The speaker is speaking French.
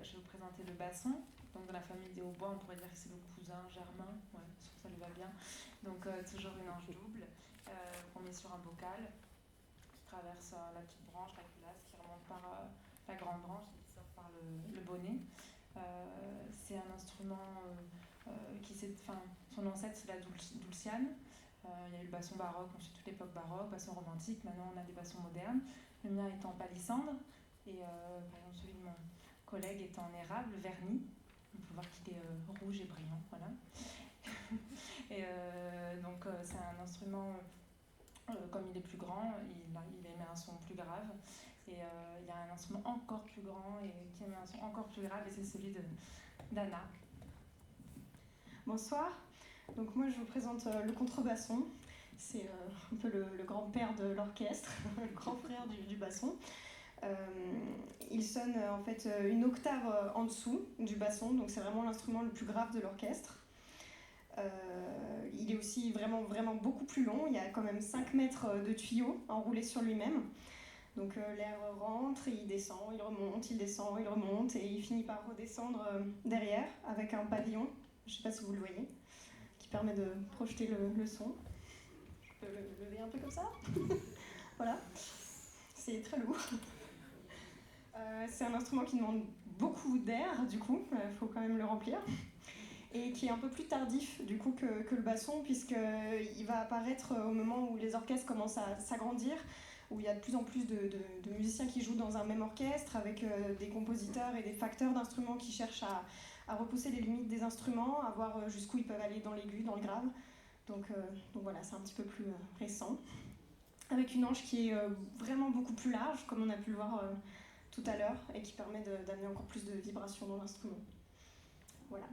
je vais vous présenter le basson. Donc dans la famille des hautbois, on pourrait dire que c'est le cousin germain, ouais, ça lui va bien. Donc toujours une ange double qu'on met sur un bocal qui traverse la petite branche, la culasse, qui remonte par la grande branche et qui sort par le bonnet. C'est un instrument son ancêtre c'est la dulciane. Il y a eu le basson baroque, ensuite toute l'époque baroque, basson romantique, maintenant on a des bassons modernes. Le mien est en palissandre et par exemple celui de mon collègue est en érable verni. On peut voir qu'il est rouge et brillant, voilà. Et donc c'est un instrument, comme il est plus grand, il émet un son plus grave. Et il y a un instrument encore plus grand et qui émet un son encore plus grave, et c'est celui d'Anna. Bonsoir, donc moi je vous présente le contrebasson. C'est un peu le grand-père de l'orchestre, le grand frère du basson. Il sonne en fait une octave en dessous du basson, donc c'est vraiment l'instrument le plus grave de l'orchestre. Il est aussi vraiment beaucoup plus long, il y a quand même 5 mètres de tuyaux enroulés sur lui-même. Donc l'air rentre, il descend, il remonte, il descend, il remonte, et il finit par redescendre derrière avec un pavillon, je ne sais pas si vous le voyez, qui permet de projeter le son. Je peux le lever un peu comme ça. Voilà, c'est très lourd. C'est un instrument qui demande beaucoup d'air, du coup, il faut quand même le remplir. Et qui est un peu plus tardif, du coup, que le basson, puisqu'il va apparaître au moment où les orchestres commencent à s'agrandir, où il y a de plus en plus de musiciens qui jouent dans un même orchestre, avec des compositeurs et des facteurs d'instruments qui cherchent à repousser les limites des instruments, à voir jusqu'où ils peuvent aller dans l'aigu, dans le grave. Donc voilà, c'est un petit peu plus récent. Avec une anche qui est vraiment beaucoup plus large, comme on a pu le voir tout à l'heure, et qui permet d'amener encore plus de vibrations dans l'instrument. Voilà.